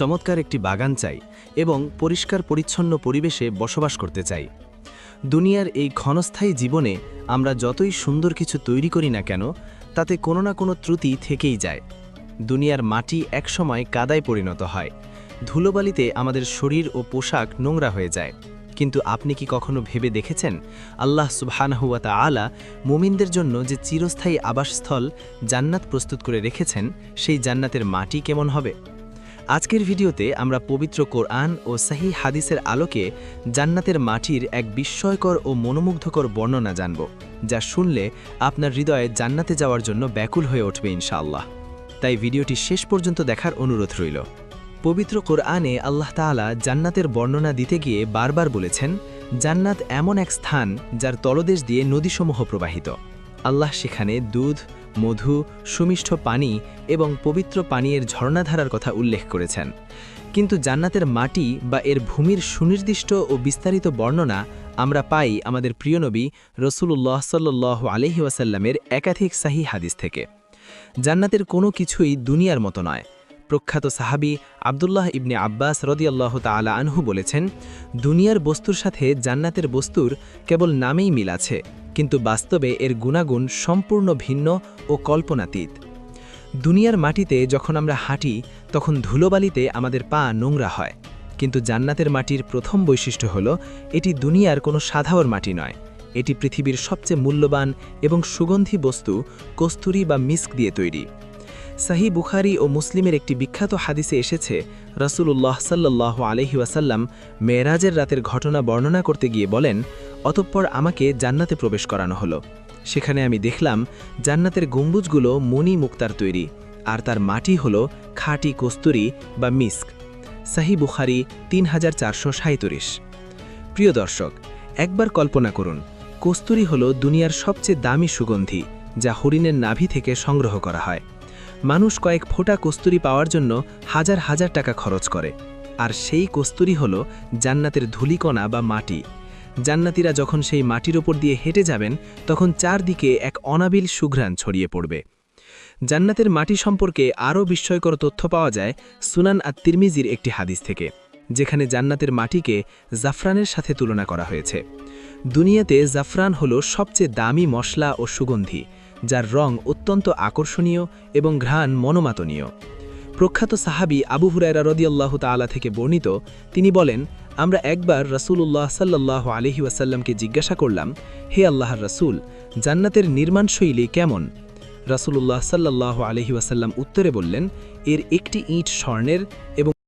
চমৎকার একটি বাগান চাই এবং পরিষ্কার পরিচ্ছন্ন পরিবেশে বসবাস করতে চাই। দুনিয়ার এই ক্ষণস্থায়ী জীবনে আমরা যতই সুন্দর কিছু তৈরি করি না কেন, তাতে কোনো না কোনো ত্রুটি থেকেই যায়। দুনিয়ার মাটি একসময় কাদায় পরিণত হয়, ধুলোবালিতে আমাদের শরীর ও পোশাক নোংরা হয়ে যায়। কিন্তু আপনি কি কখনো ভেবে দেখেছেন আল্লাহ সুবহানাহু ওয়া তাআলা মুমিনদের জন্য যে চিরস্থায়ী আবাসস্থল জান্নাত প্রস্তুত করে রেখেছেন, সেই জান্নাতের মাটি কেমন হবে? আজকের ভিডিওতে আমরা পবিত্র কোরআন ও সহিহ হাদিসের আলোকে জান্নাতের মাটির এক বিস্ময়কর ও মনোমুগ্ধকর বর্ণনা জানব, যা শুনলে আপনার হৃদয়ে জান্নাতে যাওয়ার জন্য ব্যাকুল হয়ে উঠবে ইনশাআল্লাহ। তাই ভিডিওটি শেষ পর্যন্ত দেখার অনুরোধ রইল। পবিত্র কোরআনে আল্লাহ তাআলা জান্নাতের বর্ণনা দিতে গিয়ে বারবার বলেছেন, জান্নাত এমন এক স্থান যার তলদেশ দিয়ে নদীসমূহ প্রবাহিত। আল্লাহ সেখানে দুধ, মধু, সুমিষ্ঠ পানি এবং পবিত্র পানীয়ের ঝর্ণাধারার কথা উল্লেখ করেছেন। কিন্তু জান্নাতের মাটি বা এর ভূমির সুনির্দিষ্ট ও বিস্তারিত বর্ণনা আমরা পাই আমাদের প্রিয় নবী রাসূলুল্লাহ সাল্লাল্লাহু আলাইহি ওয়াসাল্লামের একাধিক সহিহ হাদিস থেকে। জান্নাতের কোনো কিছুই দুনিয়ার মতো নয়। প্রখ্যাত সাহাবী আব্দুল্লাহ ইবনে আব্বাস রাদিয়াল্লাহু তাআলা আনহু বলেছেন, দুনিয়ার বস্তুর সাথে জান্নাতের বস্তুর কেবল নামেই মিল আছে, কিন্তু বাস্তবে এর গুণাগুণ সম্পূর্ণ ভিন্ন ও কল্পনাতীত। দুনিয়ার মাটিতে যখন আমরা হাঁটি তখন ধুলোবালিতে আমাদের পা নোংরা হয়, কিন্তু জান্নাতের মাটির প্রথম বৈশিষ্ট্য হল এটি দুনিয়ার কোনো সাধারণ মাটি নয়। এটি পৃথিবীর সবচেয়ে মূল্যবান এবং সুগন্ধি বস্তু কস্তুরী বা মিস্ক দিয়ে তৈরি। সহিহ বুখারী ও মুসলিমের একটি বিখ্যাত হাদিসে এসেছে, রাসূলুল্লাহ সাল্লাল্লাহু আলাইহি ওয়াসাল্লাম মেরাজের রাতের ঘটনা বর্ণনা করতে গিয়ে বলেন, অতঃপর আমাকে জান্নাতে প্রবেশ করানো হলো। সেখানে আমি দেখলাম জান্নাতের গম্বুজগুলো মণি মুক্তার তৈরি, আর তার মাটি হল খাঁটি কস্তুরী বা মিস্ক। সহিহ বুখারী 3437। প্রিয় দর্শক, একবার কল্পনা করুন, কস্তুরী হল দুনিয়ার সবচেয়ে দামি সুগন্ধি, যা হরিণের নাভি থেকে সংগ্রহ করা হয়। মানুষ কয়েক ফোঁটা কস্তুরী পাওয়ার জন্য হাজার হাজার টাকা খরচ করে, আর সেই কস্তুরী হল জান্নাতের ধূলিকণা বা মাটি। জান্নাতীরা যখন সেই মাটির ওপর দিয়ে হেঁটে যাবেন, তখন চারদিকে এক অনাবিল সুঘ্রাণ ছড়িয়ে পড়বে। জান্নাতের মাটি সম্পর্কে আরও বিস্ময়কর তথ্য পাওয়া যায় সুনান আত-তিরমিজির একটি হাদিস থেকে, যেখানে জান্নাতের মাটিকে জাফরানের সাথে তুলনা করা হয়েছে। দুনিয়াতে জাফরান হল সবচেয়ে দামি মশলা ও সুগন্ধি, যার রং অত্যন্ত আকর্ষণীয় এবং ঘ্রাণ মনোমাতনীয়। প্রখ্যাত সাহাবী আবু হুরায়রা রাদিয়াল্লাহু তাআলা থেকে বর্ণিত, তিনি বলেন, আমরা একবার রাসূলুল্লাহ সাল্লাল্লাহু আলাইহি ওয়াসাল্লামকে জিজ্ঞাসা করলাম, হে আল্লাহর রাসূল, জান্নাতের নির্মাণশৈলী কেমন? রাসূলুল্লাহ সাল্লাল্লাহু আলাইহি ওয়াসাল্লাম উত্তরে বললেন, এর একটি ইট স্বর্ণের এবং